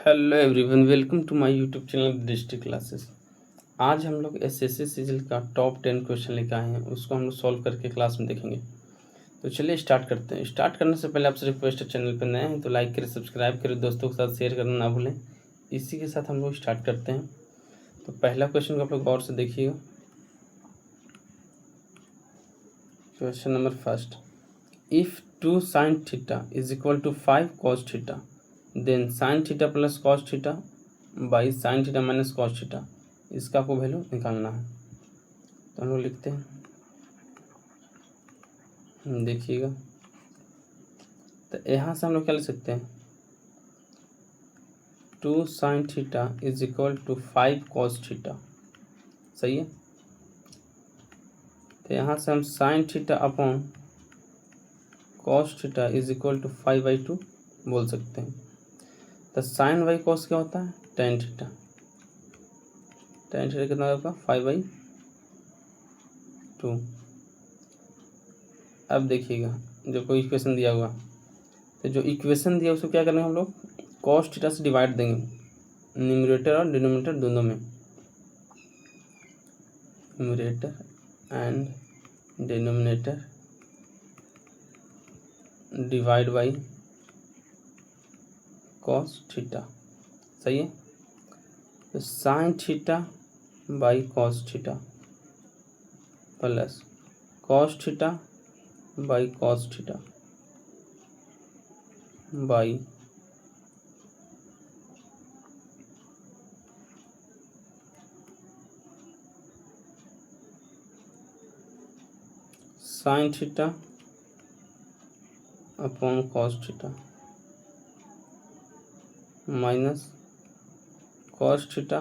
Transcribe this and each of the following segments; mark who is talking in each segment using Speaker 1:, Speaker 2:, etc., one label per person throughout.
Speaker 1: Hello everyone, welcome to my YouTube channel district classes. आज हम लोग एसएससी सिजिल का टॉप 10 क्वेश्चन लेकर आए हैं, उसको हम लोग सॉल्व करके क्लास में देखेंगे। तो चलिए स्टार्ट करते हैं। स्टार्ट करने से पहले आपसे रिक्वेस्ट है, चैनल पर नए हैं तो लाइक करें, सब्सक्राइब करें, दोस्तों के साथ शेयर करना ना भूलें। इसी के साथ हम लोग स्टार्ट करते हैं। तो पहला क्वेश्चन को आप लोग गौर से देखिएगा। Question number first, if 2 sin theta is equal to 5 cos theta, then sine theta plus cos theta by sine theta minus cos theta, इसका आपको वैल्यू निकालना है। तो हम लोग लिखते हैं, देखिएगा। तो यहाँ से हम लोग क्या लिख सकते हैं, 2 sin theta is equal to 5 cos theta, सही है। तो यहाँ से हम sine theta upon cos theta is equal to 5/2 बोल सकते हैं। तो साइन बाई कॉस क्या होता है, टेन थीटा। टेन थीटा कितना होगा, 5/2। अब देखिएगा, जो कोई इक्वेशन दिया हुआ, तो जो इक्वेशन दिया उसको क्या करेंगे हम लोग, कॉस थीटा से डिवाइड देंगे, न्यूमरेटर और डिनोमिनेटर दोनों में। Numerator and denominator divide by cos theta, सही है। तो sine theta by cos theta plus cos theta by cos theta by sine theta upon cos theta minus cos theta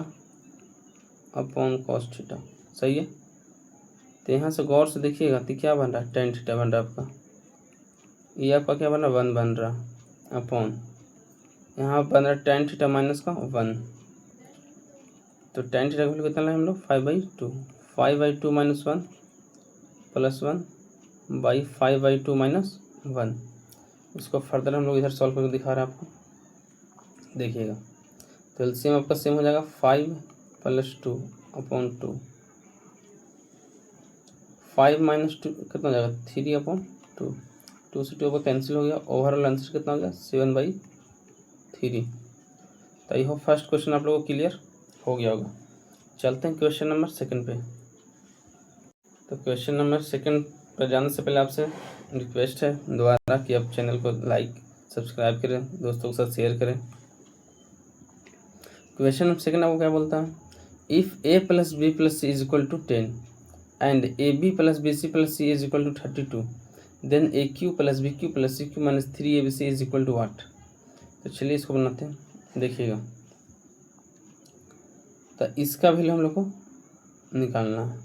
Speaker 1: upon cos theta, सही है। तो यहाँ से गौर से देखिएगा, तो क्या बन रहा है, टेन थीटा बन रहा है आपका। ये आपका क्या बन रहा है, 1 बन रहा अपॉन, यहाँ बन रहा है टेन थीटा माइनस का 1। तो टेन थीटा का वैल्यू कितना लाए हम लोग, 5/2। 5/2 माइनस 1 प्लस 1 बाई 5/2 माइनस 1। इसको फर्दर हम लोग इधर सॉल्व करके दिखा रहे हैं आपको, देखिएगा। तो एलसीएम आपका सेम हो जाएगा, 5 + 2 अपॉन 2। 5 - 2 कितना हो जाएगा, 3/2। 2 से 2 का कैंसिल हो गया। ओवरऑल आंसर कितना हो गया, 7/3। तो आई होप फर्स्ट क्वेश्चन आप लोगों को क्लियर हो गया होगा। चलते हैं क्वेश्चन नंबर सेकंड पे। तो क्वेश्चन नंबर सेकंड पर जाने से पहले आपसे रिक्वेस्ट है दोबारा कि आप चैनल को लाइक सब्सक्राइब करें, दोस्तों के साथ शेयर करें। क्वेश्चन नंबर सेकंड आपको क्या बोलता है, if a + b + c = 10 and ab + bc + c = 32, then aq + bq + cq - 3abc = what। तो चलिए इसको बनाते हैं, देखिएगा। तो इसका वैल्यू हम लोग को निकालना है।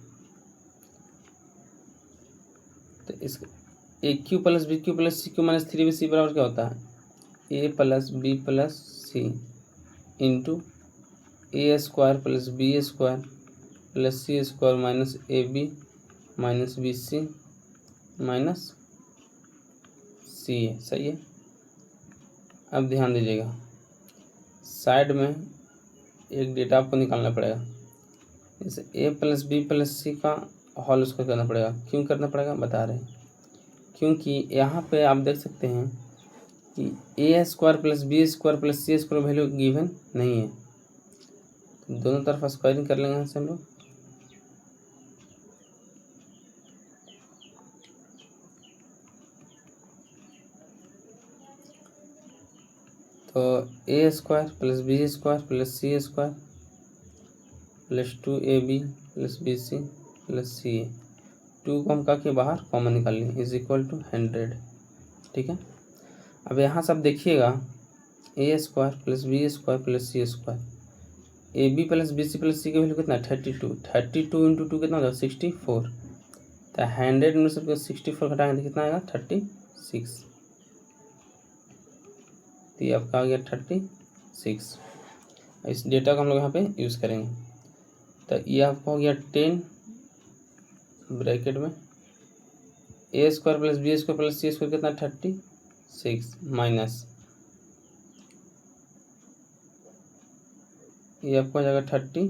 Speaker 1: तो इस aq + bq + cq - 3abc बराबर क्या होता है, a + b + c into a² + b² + c² minus ab minus bc minus ca, सही है। अब ध्यान दीजिएगा, साइड में एक डेटा आपको निकालना पड़ेगा। जैसे a + b + c का होल स्क्वायर करना पड़ेगा। क्यों करना पड़ेगा बता रहे हैं, क्योंकि यहाँ पे आप देख सकते हैं कि a² + b² + c² value given नहीं है। दोनों तरफ स्क्वायरिंग कर लेंगे यहाँ से हम लोग। तो a² + b² + c² + 2ab + bc + ca, 2 को हम का के बाहर कॉमन निकाल लेंगे = 100, ठीक है। अब यहाँ से आप देखिएगा, a² + b² + c², ab + bc + c की वैल्यू कितना है, 32। 32 × 2 कितना होगा, 64। तो 100 में से 64 घटाएंगे तो कितना आएगा, 36। तो ये आपका आ गया 36। इस डेटा को हम लोग यहाँ पे यूज़ करेंगे। तो ये आपका हो गया 10 ब्रैकेट में a² + b² + c² कितना, 36 माइनस ये आपको हो जाएगा 32,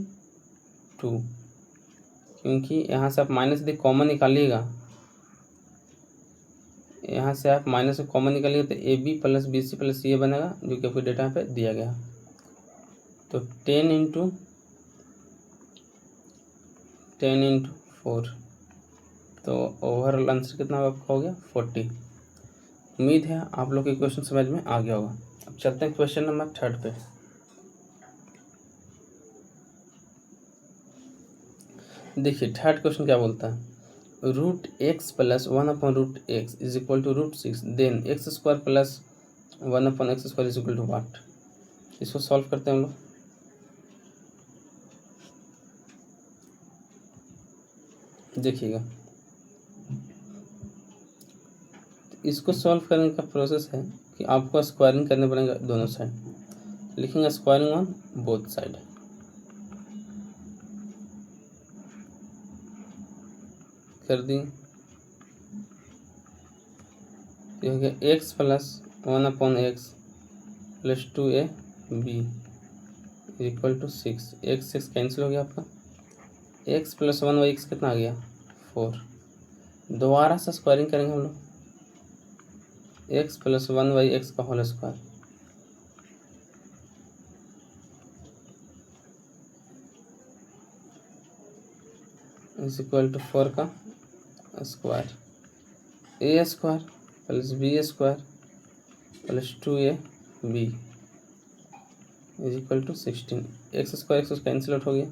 Speaker 1: क्योंकि यहाँ से आप माइनस से कॉमन निकालिएगा, यहाँ से आप माइनस से कॉमन निकालिएगा तो AB प्लस BC प्लस ये बनेगा, जो कि आपको डेटा यहाँ पे दिया गया। तो 10 इंटू 4, तो ओवरऑल आंसर कितना आपका हो गया 40। उम्मीद है आप लोग के क्वेश्चन समझ में आ गया होगा। अब चलते हैं क्वेश्चन नंबर 3 पे। देखिए 3rd क्वेश्चन क्या बोलता है, √x plus 1/√x is equal to √6, then x² plus 1/x² is equal to what. इसको सॉल्व करते हैं हम लोग। देखिएगा, इसको सॉल्व करने का प्रोसेस है कि आपको स्क्वायरिंग करने पड़ेगा दोनों साइड। लिखेंगे स्क्वायरिंग ऑन बोथ साइड। कर दी, ये हो गया x plus 1/x plus 2ab equal to 6। x cancel हो गया आपका, x प्लस 1/x कितना आ गया 4। दोबारा से स्क्वायरिंग करेंगे हम लोग, x प्लस 1/x का whole square is equal to 4 का square, a² plus b² plus 2ab is equal to 16। x² cancel out हो गया,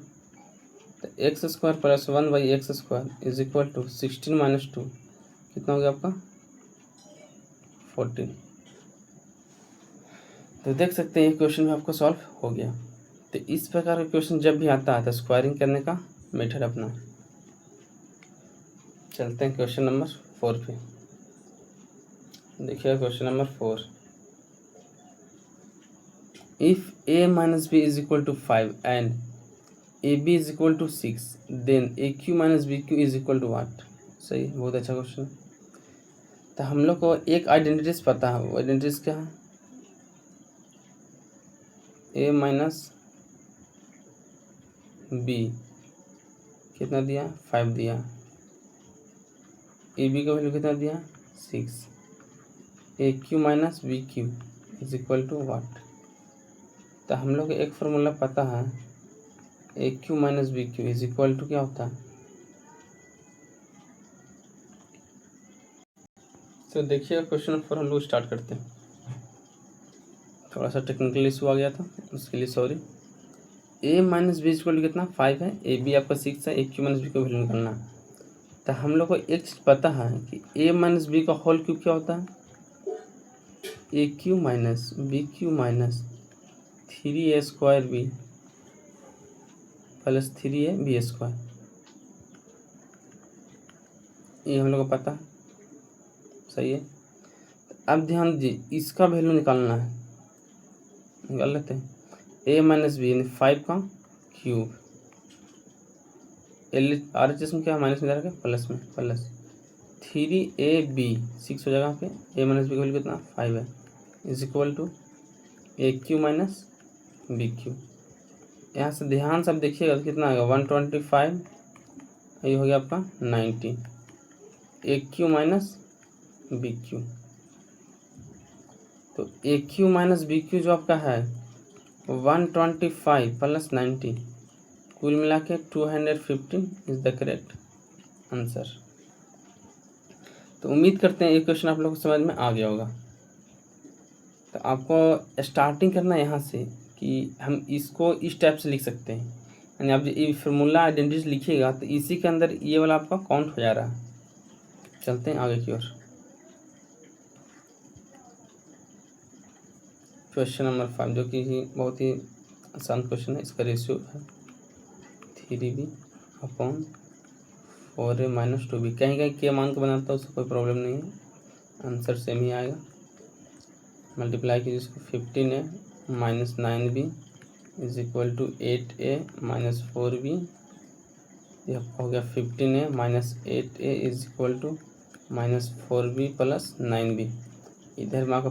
Speaker 1: तो x² plus 1/x² is equal to 16 minus 2 कितना हो गया आपका 14। तो देख सकते हैं ये क्वेश्चन भी आपको सॉल्व हो गया। तो इस प्रकार का क्वेश्चन जब भी आता है तो स्क्वायरिंग करने का मेथड अपना। चलते हैं क्वेश्चन नंबर 4 पे। देखिए question number 4, if a minus b is equal to 5 and ab is equal to 6 then aq minus bq is equal to what. सही, बहुत अच्छा क्वेश्चन। तो हम लोग को एक आइडेंटिटीज पता है, वो आइडेंटिटीज क्या है, a माइनस b कितना दिया 5 दिया, ab का वैल्यू कितना दिया 6, aq minus bq is equal to what. तो हम लोग को एक फार्मूला पता है, aq minus bq is equal to क्या होता है। तो देखिए क्वेश्चन नंबर 4 हम लोग स्टार्ट करते हैं। थोड़ा सा टेक्निकल इशू आ गया था, उसके लिए sorry. a minus B equal to कितना 5 है, ए बी आपका 6 है, aq माइनस बी को वैल्यू निकालना। तो हम लोग को एक चीज़ पता है कि a माइनस बी का होल क्यूब क्या होता है, aq minus bq minus 3a² b plus 3ab²। ये हम लोग को पता है, सही है। अब ध्यान दीजिए, इसका वैल्यू निकालना है, निकाल लेते हैं। a माइनस बी यानी 5 का क्यूब, RHS में क्या माइनस में जा रहा है प्लस में, प्लस 3ab 6 हो जाएगा पे, a माइनस बी का वैल्यू कितना 5 है, is equal to aq minus bq। यहाँ से ध्यान से आप देखिएगा तो कितना आएगा 125, ये हो गया आपका 90, aq माइनस bq। तो aq माइनस bq जो आपका है 125 प्लस 90, कुल मिला के 215 इज द करेक्ट आंसर। तो उम्मीद करते हैं ये क्वेश्चन आप लोग को समझ में आ गया होगा। तो आपको स्टार्टिंग करना है यहाँ से कि हम इसको इस टाइप से लिख सकते हैं, यानी आप ये फार्मूला आइडेंटिटी लिखिएगा तो इसी के अंदर ये वाला आपका काउंट हो जा रहा है। चलते हैं आगे की ओर। क्वेश्चन नंबर 5 जो कि बहुत ही आसान क्वेश्चन है, इसका रेशियो है 3b/4a माइनस 2b। कहीं कहीं के मान को बनाता है उसको कोई प्रॉब्लम नहीं है, आंसर सेम ही आएगा। मल्टीप्लाई कीजिए इसको 15a minus 9b is equal to 8a minus 4b। यह हो गया 15a minus 8a is equal to minus 4b plus 9b। इधर में आपका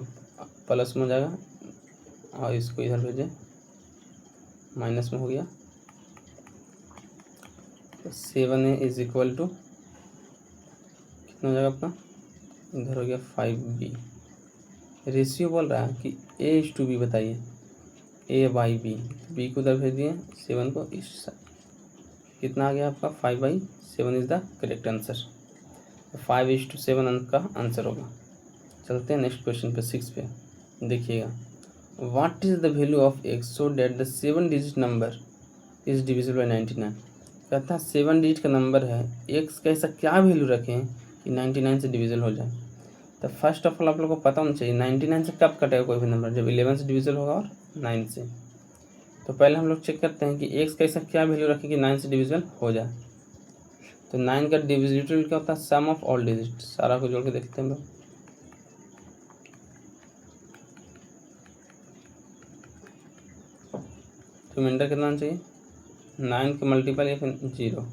Speaker 1: प्लस में हो जाएगा और इसको इधर भेजें माइनस में हो गया, तो 7a इज इक्वल टू कितना हो जाएगा आपका, इधर हो गया 5b। रेशियो बोल रहा है कि a/b बताइए, a/b, b को उधर भेज दिए, 7 को इस साइड, कितना आ गया आपका 5/7 इज द करेक्ट आंसर। 5:7 अंक का आंसर होगा। चलते हैं नेक्स्ट क्वेश्चन पे 6 पे। देखिएगा, what is the value of x so that the 7 digit number is divisible by 99। कहता है 7 डिजिट का नंबर है, x का ऐसा क्या वैल्यू रखें कि 99 से डिविजल हो जाए। तो फर्स्ट ऑफ ऑल आप लोग को पता होना चाहिए 99 से कब कटेगा कोई भी नंबर, जब 11 से डिविजल होगा और 9 से। तो पहले हम लोग चेक करते हैं कि x का ऐसा क्या वैल्यू रखें कि 9 से डिविजल हो जाए। तो 9 का डिविजिबल क्या होता है, सम ऑफ ऑल डिजिट, सारा को जोड़ के देखते हैं हम लोग। रिमाइंडर कितना आना चाहिए, 9 के मल्टीपल या फिर 0,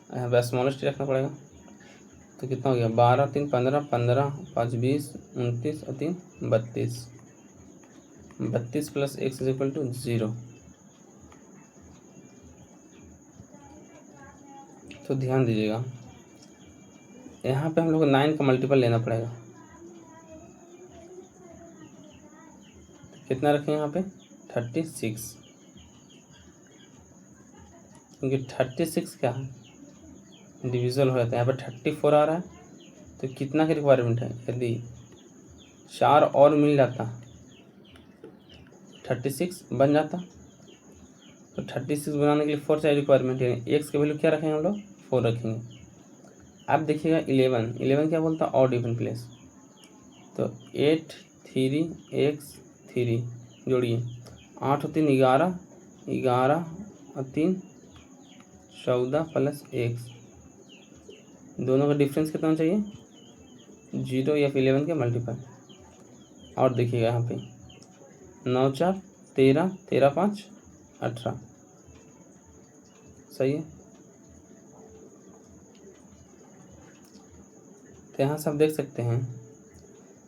Speaker 1: यहाँ पे स्मॉलेस्ट रखना पड़ेगा। तो कितना हो गया, 12 3 15, 15 5 20 29 और 3 32, 32 plus x is equal to 0। तो ध्यान दीजिएगा, यहाँ पे हम लोग को 9 का मल्टीपल लेना पड़ेगा। तो कितना रखें यहाँ पे 36, क्योंकि 36 क्या है डिविजल हो जाता है। यहाँ पर 34 आ रहा है, तो कितना की रिक्वायरमेंट है, यदि 4 और मिल जाता 36 बन जाता। तो 36 बनाने के लिए 4 चाहिए रिक्वायरमेंट, यानी एक्स की वैल्यू क्या रखेंगे हम लोग 4 रखेंगे। अब देखिएगा 11 क्या बोलता है ऑड इवन प्लेस। तो 8 3 x 3 जोड़िए, 8 और 3 11, 11 और 3 14 प्लस x, दोनों का डिफरेंस कितना चाहिए 0 या फिर 11 के मल्टीपल। और देखिएगा यहाँ पे 9 4 13, 13 5 18, सही है। तो यहाँ से आप देख सकते हैं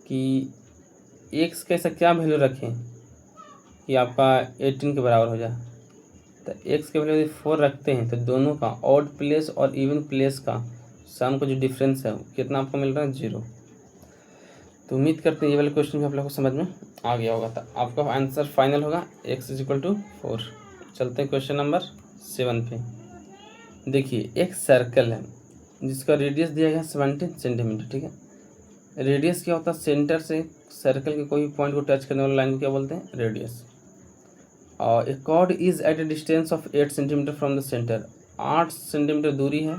Speaker 1: कि x का ऐसा क्या वैल्यू रखें कि आपका 18 के बराबर हो जाए। तो x के वैल्यू यदि 4 रखते हैं तो दोनों का ऑड प्लेस और इवन प्लेस का सम का जो डिफरेंस है कितना आपको मिल रहा है 0। तो उम्मीद करते हैं ये वाले क्वेश्चन भी आप लोग को समझ में आ गया होगा। तो आपका आंसर फाइनल होगा x इज इक्वल टू 4। चलते हैं क्वेश्चन नंबर 7 पे। देखिए, एक सर्कल है जिसका रेडियस दिया गया 17 सेंटीमीटर, ठीक है। रेडियस क्या होता है, सेंटर से सर्कल के कोई भी पॉइंट को टच करने वाले लाइन को क्या बोलते हैं, रेडियस। और a chord is at a distance of 8 centimetre from the centre, 8 centimetre दूरी है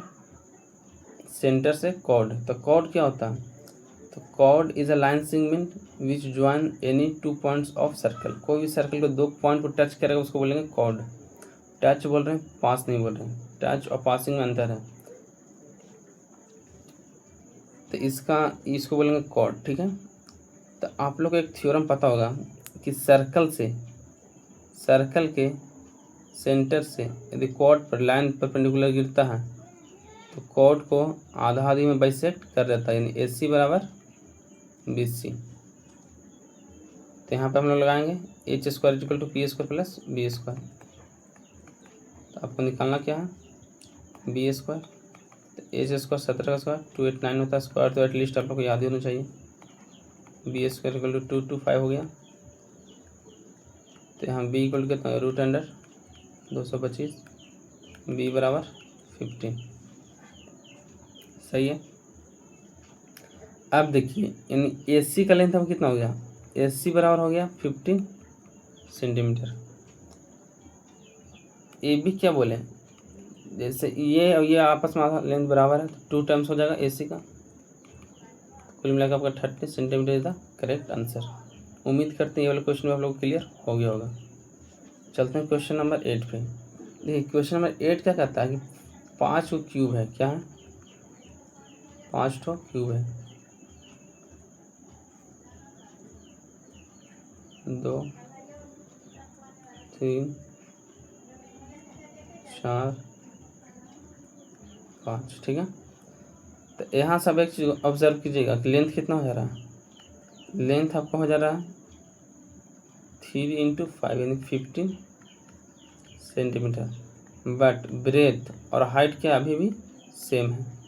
Speaker 1: सेंटर से कॉर्ड। तो कॉर्ड क्या होता है, तो chord is a line segment which join any 2 points of circle. कोई भी सर्कल को 2 पॉइंट को टच करेगा उसको बोलेंगे कॉर्ड। टच बोल रहे हैं, पास नहीं बोल रहे हैं, टच और पासिंग में अंतर है। तो इसको बोलेंगे कॉर्ड, ठीक है। तो आप लोग को एक थ्योरम पता होगा कि सर्कल के सेंटर से यदि कॉर्ड पर लाइन परपेंडिकुलर गिरता है तो कॉर्ड को आधा आधी में बाइसेक्ट कर देता है, यानी AC बराबर BC। तो यहाँ पे हम लोग लगाएंगे h square equal to p square plus b square. तो आपको निकालना क्या है b स्क्वायर, तो h स्क्वायर 17 का स्क्वायर 289 होता है स्क्वायर, तो एटलीस्ट आप लोग को याद ही होना चाहिए। b स्क्वायर इक्वल टू 225 हो गया। तो यहाँ b इक्वल टू कितना √225, b बराबर 15, सही है। अब देखिए यानी AC का लेंथ अब कितना हो गया, AC बराबर हो गया 15 सेंटीमीटर। AB क्या बोले, जैसे ये और ये आपस में लेंथ बराबर है तो 2 टाइम्स हो जाएगा AC का। कुल मिलाकर आपका 30 centimetre is the correct answer. उम्मीद करते हैं ये वाला क्वेश्चन में आप लोग क्लियर हो गया होगा। चलते हैं क्वेश्चन नंबर 8 पे। देखिए क्वेश्चन नंबर 8 क्या कहता है कि 5 क्यूब है, क्या है 5 क्यूब है, 2 3 4 5, ठीक है। तो यहाँ सब एक चीज़ ऑब्जर्व कीजिएगा कि लेंथ कितना हो जा रहा है, लेंथ आपका हो जा रहा है 3 × 5 यानी 15 सेंटीमीटर, बट ब्रेथ और हाइट क्या अभी भी सेम है।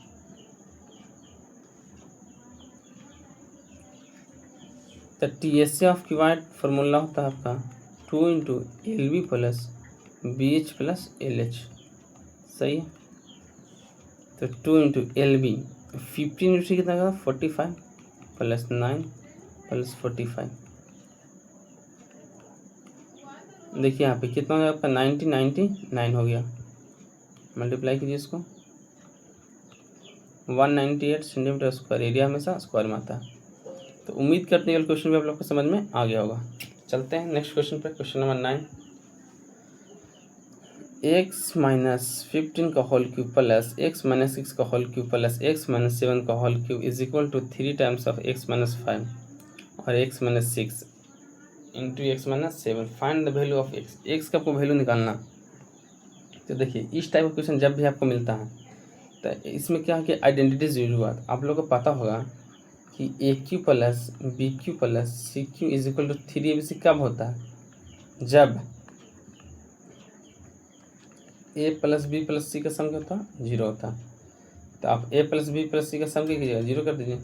Speaker 1: तो TSA ऑफ क्यूबाइड फार्मूला होता है आपका 2 into LB plus BH plus LH। सही है। तो 2 इंटू LB 15 इंटू कितना होगा 45 प्लस 9 प्लस 45। देखिए यहाँ पे कितना हो गया आपका 99 हो गया। मल्टीप्लाई कीजिए इसको। 198 सेंटीमीटर स्क्वायर। एरिया हमेशा स्क्वायर में आता है। तो उम्मीद करते हैं क्वेश्चन भी आप लोग को समझ में आ गया होगा। चलते हैं नेक्स्ट क्वेश्चन पे। क्वेश्चन नंबर 9, x माइनस 15 का whole cube plus x minus 6 का whole cube plus x minus 7 का whole cube is equal to 3 times of x minus 5 और x minus 6 into x minus 7। Find the value of x का आपको value निकालना। तो देखिए इस टाइप का क्वेश्चन जब भी आपको मिलता है तो इसमें क्या है कि आइडेंटिटी ज़रूर बात आप लोगों को पता होगा कि AQ plus BQ plus CQ is equal to 3ABC कब होता है? जब A plus B plus C का सम क्या होता है? 0 होता है। तो आप A plus B plus C का सम क्या कीजिएगा? 0 कर दीजिए।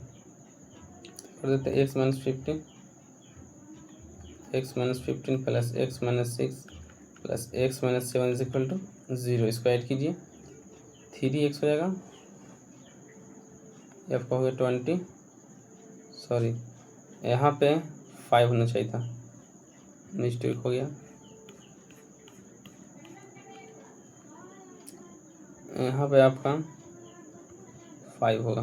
Speaker 1: कर देते x minus 15 plus x minus 6 plus x minus 7 is equal to 0। इसको ऐड कीजिए 3x हो जाएगा। ये आपका हो गया 20, सॉरी यहाँ पे 5 होना चाहिए था, मिस्टेक हो गया। यहाँ पे आपका 5 होगा।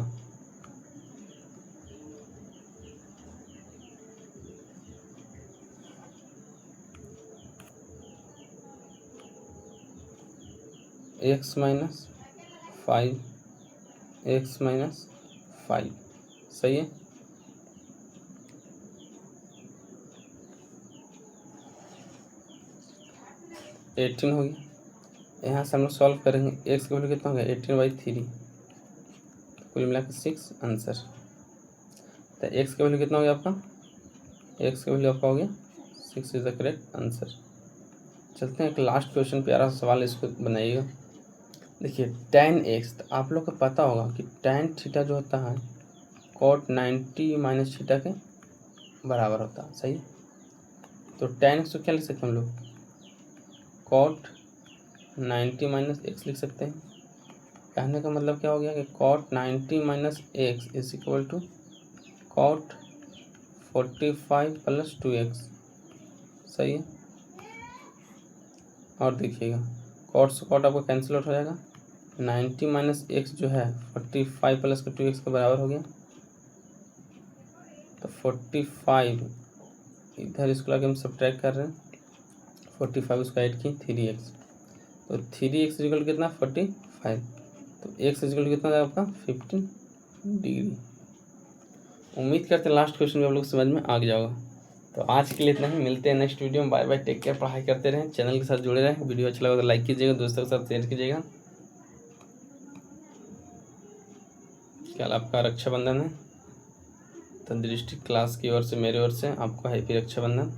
Speaker 1: x माइनस 5 सही है। एटीन हो गया। यहाँ से हम लोग सॉल्व करेंगे। x का वैल्यू कितना हो गया 18/3, कुल मिला के 6 आंसर। तो x का वैल्यू कितना हो गया आपका? x का वैल्यू आपका हो गया 6 इज द करेक्ट आंसर। चलते हैं एक लास्ट क्वेश्चन, प्यारा सा सवाल, इसको बनाइएगा। देखिए tan x, तो आप लोग को पता होगा कि tan थीटा जो होता है cot 90 माइनस थीटा के बराबर होता है। सही। तो tan x को क्या लिख सकते हैं हम लोग? cot 90 माइनस एक्स लिख सकते हैं। कहने का मतलब क्या हो गया कि cot 90 minus X is equal to cot 45 plus 2x। सही है। और देखिएगा cot से cot आपको कैंसिल आउट हो जाएगा। 90 माइनस एक्स जो है 45 प्लस का 2x के बराबर हो गया। तो 45 इधर इसको लगे हम सब्ट्रैक्ट कर रहे हैं, 45 उसका ऐड की 3x। तो 3x इक्वल कितना 45। तो x इक्वल कितना था आपका 15 डिग्री। उम्मीद करते हैं लास्ट क्वेश्चन भी आप लोग समझ में आ गया होगा। तो आज के लिए इतना ही, मिलते हैं नेक्स्ट वीडियो में। बाय बाय, टेक केयर, पढ़ाई करते रहें, चैनल के साथ जुड़े रहें। वीडियो अच्छा लगा तो लाइक कीजिएगा, दोस्तों के साथ शेयर कीजिएगा। कल आपका रक्षाबंधन है, तो दृष्टि क्लास की ओर से, मेरी ओर से आपको हैप्पी रक्षाबंधन।